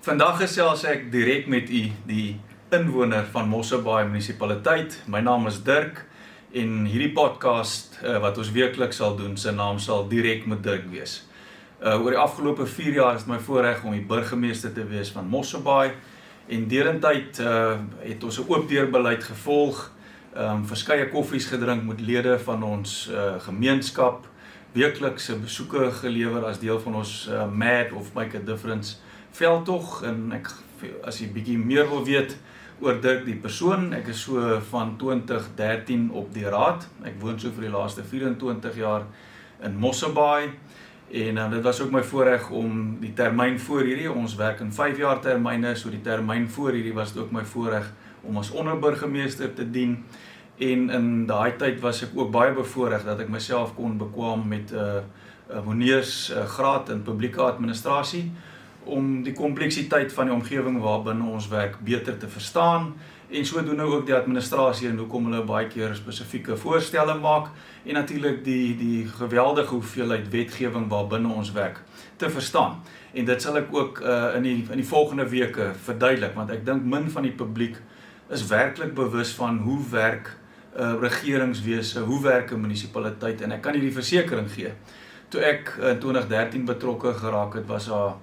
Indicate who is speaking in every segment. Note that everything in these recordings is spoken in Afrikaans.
Speaker 1: Vandag gesels ek direk met u, die inwoner van Mosselbaai munisipaliteit. My naam is Dirk en hierdie podcast wat ons weekliks sal doen, sy naam sal direk met Dirk wees. Oor die afgelope 4 jaar is het my voorreg om die burgemeester te wees van Mosselbaai en derentyd het ons 'n oop deurbeleid gevolg, verskeie koffies gedrink met lede van ons gemeenskap, weeklikse besoeke gelewer as deel van ons MAD of Make a Difference veldtog. En as jy bietjie meer wil weet oor Dirk die persoon, ek is so van 2013 op die raad. Ek woon so vir die laaste 24 jaar in Mosselbaai en dit was ook my voorreg om die termyn voor hierdie, ons werk in 5 jaar termyne, so die termyn voor hierdie was dit ook my voorreg om as onderburgemeester te dien. En in daai tyd was ek ook baie bevoorreg dat ek myself kon bekwam met 'n honeursgraad in publieke administrasie om die kompleksiteit van die omgewing waarbinne ons werk beter te verstaan en sodoende ook die administrasie en hoekom hulle baie keer spesifieke voorstelle maak en natuurlik die geweldige hoeveelheid wetgewing waarbinne ons werk te verstaan. En dit sal ek ook in die volgende weke verduidelik, want ek dink min van die publiek is werklik bewus van hoe werk regeringswese, hoe werk 'n munisipaliteit, en ek kan hierdie versekering gee. Toe ek in 2013 betrokke geraak het, was daar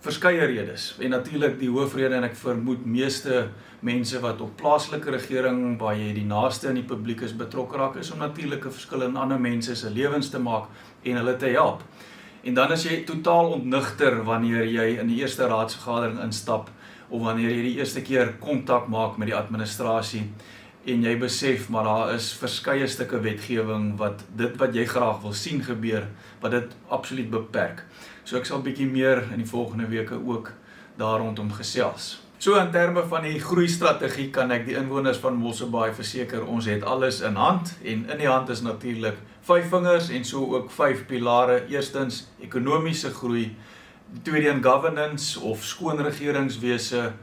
Speaker 1: verskeie redes, en natuurlik die hoofrede, en ek vermoed meeste mense wat op plaaslike regering, waar jy die naaste in die publiek is betrokke raak, is om natuurlik 'n verskil in ander mense se lewens te maak en hulle te help. En dan is jy totaal ontnigter wanneer jy in die eerste raadsvergadering instap, of wanneer jy die eerste keer kontak maak met die administrasie, en jy besef, maar daar is verskeie stukke wetgewing wat dit wat jy graag wil sien gebeur, wat dit absoluut beperk. So ek sal bietjie meer in die volgende weke ook daar rondom gesels. So in terme van die groeistrategie kan ek die inwoners van Mosselbaai verseker, ons het alles in hand, en in die hand is natuurlik 5 vingers en so ook 5 pilare. Eerstens ekonomiese groei, die tweede in governance of skoon regeringswese,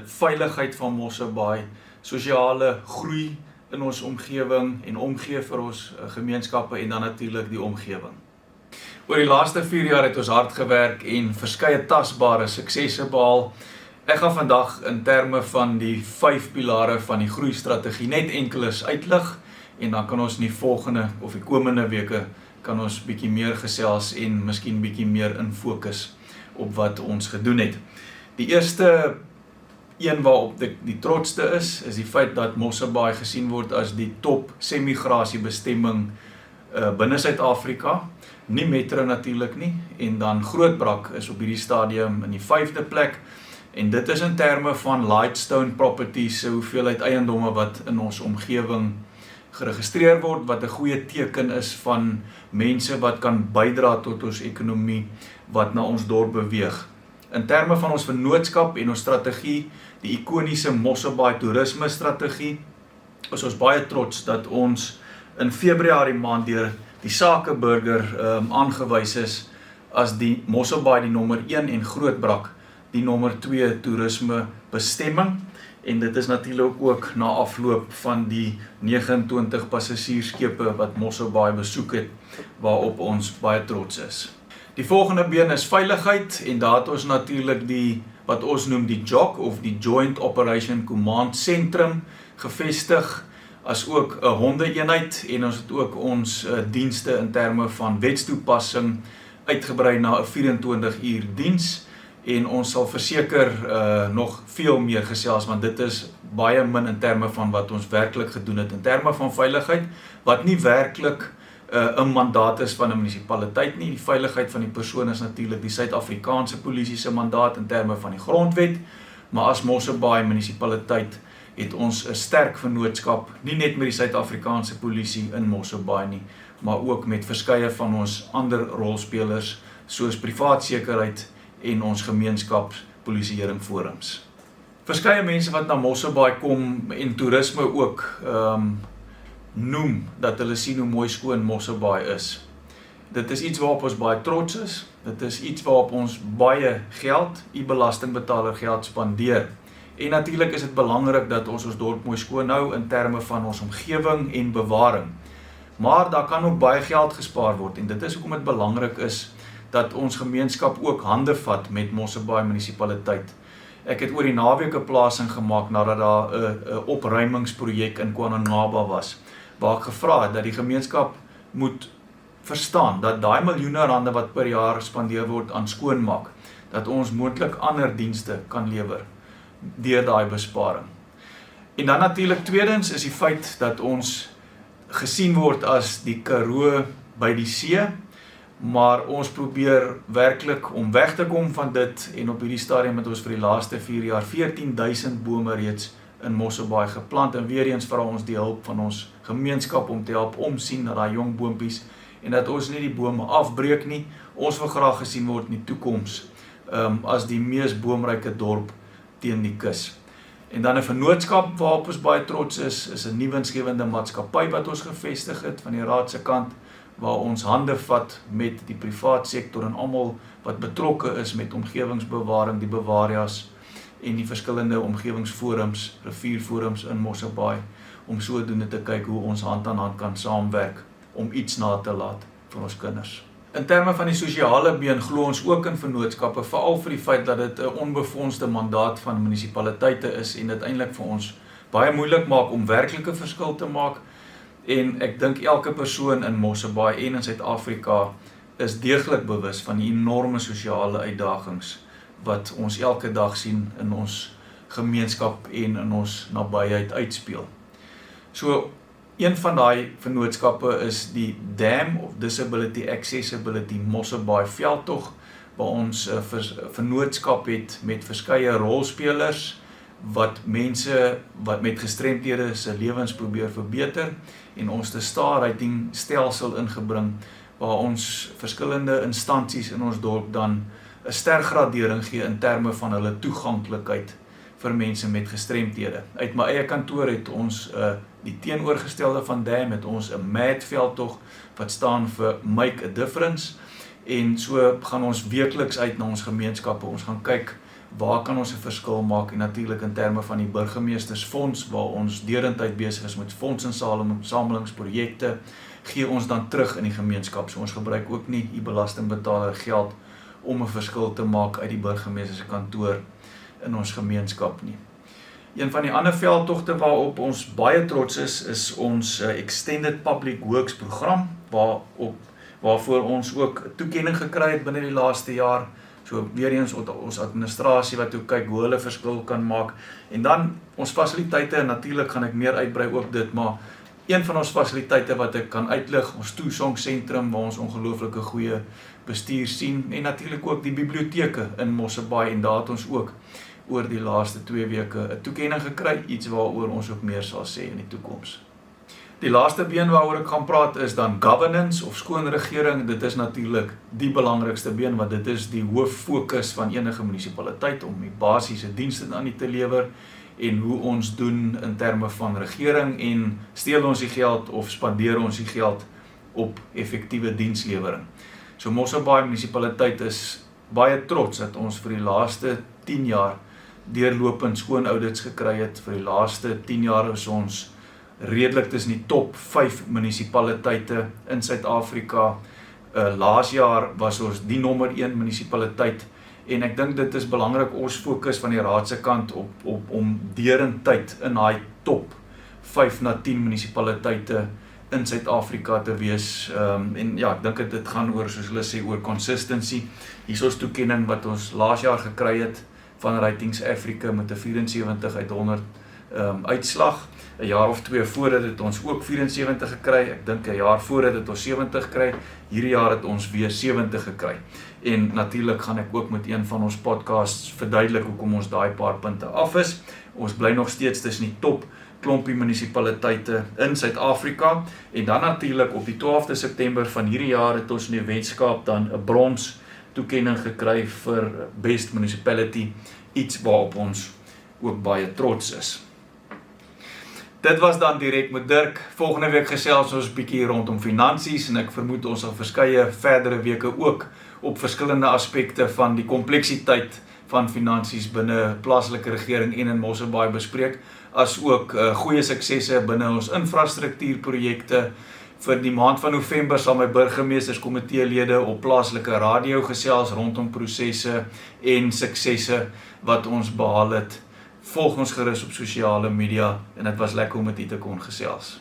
Speaker 1: veiligheid van Mosselbaai, sosiale groei in ons omgewing en omgee vir ons gemeenskappe en dan natuurlik die omgewing. Oor die laaste 4 jaar het ons hard gewerk en verskeie tasbare suksesse behaal. Ek gaan vandag in terme van die 5 pilare van die groeistrategie net enkeles uitlig en dan kan ons in die volgende of die komende weke kan ons bietjie meer gesels en miskien bietjie meer in fokus op wat ons gedoen het. Die eerste een waarop die trotste is die feit dat Mosselbaai gesien word as die top semigrasiebestemming binne Suid-Afrika, nie Metro natuurlik nie, en dan Grootbrak is op hierdie stadium in die 5de plek, en dit is in terme van Lightstone Properties, hoeveelheid eiendomme wat in ons omgewing geregistreer word, wat 'n goeie teken is van mense wat kan bydra tot ons ekonomie, wat na ons dorp beweeg. In terme van ons vennootskap en ons strategie, die ikoniese Mosselbaai toerisme strategie, is ons baie trots dat ons in Februarie maand deur die Sakeburger aangewys is as die Mosselbaai die nommer 1 en Grootbrak die nommer 2 toerisme bestemming, en dit is natuurlik ook na afloop van die 29 passasiersskepe wat Mosselbaai besoek het, waarop ons baie trots is. Die volgende been is veiligheid, en daar het ons natuurlik die wat ons noem die JOC of die Joint Operation Command Centrum gevestig, as ook 'n hondeeenheid, en ons het ook ons dienste in terme van wetstoepassing uitgebrei na 'n 24 uur diens, en ons sal verseker nog veel meer gesels, want dit is baie min in terme van wat ons werklik gedoen het in terme van veiligheid, wat nie werklik 'n mandaat is van 'n munisipaliteit nie. Die veiligheid van die persoon is natuurlik die Suid-Afrikaanse polisie se mandaat in terme van die grondwet, maar as Mosselbaai munisipaliteit het ons 'n sterk vennootskap, nie net met die Suid-Afrikaanse polisie in Mosselbaai nie, maar ook met verskeie van ons ander rolspelers, soos privaatsekerheid en ons gemeenskapspolisieering forums. Verskeie mense wat na Mosselbaai kom en toerisme ook noem dat hulle sien hoe mooi skoon Mosselbaai is. Dit is iets waarop ons baie trots is, dit is iets waarop ons baie geld, u belastingbetaler geld spandeer. En natuurlik is dit belangrik dat ons dorp mooi skoon hou in terme van ons omgewing en bewaring. Maar daar kan ook baie geld gespaar word, en dit is hoekom dit belangrik is dat ons gemeenskap ook hande vat met Mosselbaai munisipaliteit. Ek het oor die naweek 'n plasing gemaak nadat daar 'n opruimingsprojek in KwaNongaba was, waar ek gevra het dat die gemeenskap moet verstaan dat daai miljoene rande wat per jaar spandeer word aan skoonmaak, dat ons moontlik ander dienste kan lewer deur daai besparing. En dan natuurlik tweedens is die feit dat ons gesien word as die Karoo by die see, maar ons probeer werklik om weg te kom van dit en op hierdie stadium het ons vir die laaste 4 jaar 14.000 bome reeds in Mosselbaai geplant en weer eens vra ons die hulp van ons gemeenskap om te help omsien na daai jong boontjies en dat ons nie die bome afbreek nie. Ons wil graag gesien word in die toekoms as die mees boomryke dorp teen die kus. En dan 'n vennootskap waarop ons baie trots is 'n nuwe winsgewende maatskappy wat ons gevestig het van die raad se kant, waar ons hande vat met die privaat sektor en almal wat betrokke is met omgewingsbewaring, die Bawarias en die verskillende omgewingsforums, rivierforums in Mosselbaai, om sodoende te kyk hoe ons hand aan hand kan saamwerk om iets na te laat vir ons kinders. In terme van die sosiale been glo ons ook in vennootskappe, veral vir die feit dat dit 'n onbefondsde mandaat van munisipaliteite is en dit eintlik vir ons baie moeilik maak om werklike verskil te maak. En ek dink elke persoon in Mosselbaai en in Suid-Afrika is deeglik bewus van die enorme sosiale uitdagings wat ons elke dag sien in ons gemeenskap en in ons nabyheid uitspeel. So, een van daai vennootskappe is die DAM of Disability Accessibility Mosselbaai veldtog, waar ons 'n vennootskap het met verskeie rolspelers wat mense wat met gestremdhede se lewens probeer verbeter en ons te star-rating stelsel ingebring waar ons verskillende instansies in ons dorp dan 'n stergradering gee in terme van hulle toeganklikheid vir mense met gestremdhede. Uit my eie kantoor het ons die teenoorgestelde van DAM, het ons 'n MAD veldtog wat staan vir Make a Difference en so gaan ons weekliks uit na ons gemeenskappe. Ons gaan kyk waar kan ons 'n verskil maak en natuurlik in terme van die burgemeestersfonds waar ons deurentyd besig is met fondsinsamelingsprojekte, gee ons dan terug in die gemeenskap. So ons gebruik ook nie die belastingbetaler geld om 'n verskil te maak uit die burgemeester se kantoor in ons gemeenskap nie. Een van die ander veldtogte waarop ons baie trots is ons Extended Public Works program, waarvoor ons ook toekenning gekry het binne die laaste jaar. So weer eens ons administrasie wat ook kyk hoe hulle verskil kan maak. En dan ons fasiliteite, en natuurlik gaan ek meer uitbrei ook dit, maar een van ons fasiliteite wat ek kan uitlig, ons Toesong sentrum waar ons ongelooflike goeie bestuur sien en natuurlik ook die biblioteke in Mosselbaai en daar het ons ook oor die laaste 2 weke 'n toekenning gekry, iets waaroor ons ook meer sal sê in die toekoms. Die laaste been waaroor ek gaan praat is dan governance of skoon regering. Dit is natuurlik die belangrikste been want dit is die hoof fokus van enige munisipaliteit om die basiese dienste aan die te lewer en hoe ons doen in terme van regering en steel ons die geld of spandeer ons die geld op effektiewe dienslewering. So Mosselbaai munisipaliteit is baie trots dat ons vir die laaste 10 jaar deurlopend skoon audits gekry het. Vir die laaste 10 jaar is ons redelik tussen die top 5 munisipaliteite in Suid-Afrika. Laas jaar was ons die nommer 1 munisipaliteit en ek dink dit is belangrik ons fokus van die raad se kant om deurentyd in daai top 5 na 10 munisipaliteite in Suid-Afrika te wees. En ja, ek dink dit gaan oor, soos hulle sê, oor consistency. Hier is ons toekenning wat ons laas jaar gekry het van Ratings Africa met 'n 74 uit 100 uitslag. 'n jaar of 2 voordat het ons ook 74 gekry. Ek dink 'n jaar voordat het ons 70 gekry. Hierdie jaar het ons weer 70 gekry. En natuurlik gaan ek ook met een van ons podcasts verduidelik hoekom ons daai paar punte af is. Ons bly nog steeds tussen die top klompie munisipaliteite in Suid-Afrika en dan natuurlik op die 12de September van hierdie jaar het ons in die Weskaap dan 'n brons toekenning gekry vir Best Municipality, iets waarop ons ook baie trots is. Dit was dan direk met Dirk. Volgende week gesels ons 'n bietjie rondom finansies en ek vermoed ons sal verskeie verdere weke ook op verskillende aspekte van die kompleksiteit van finansies binne plaaslike regering en in Mosselbaai bespreek, as ook goeie suksesse binne ons infrastruktuurprojekte, Vir die maand van November sal my burgemeesterskomiteelede op plaaslike radio gesels rondom prosesse en suksesse wat ons behaal het. Volg ons gerus op sosiale media en dit was lekker om met u te kon gesels.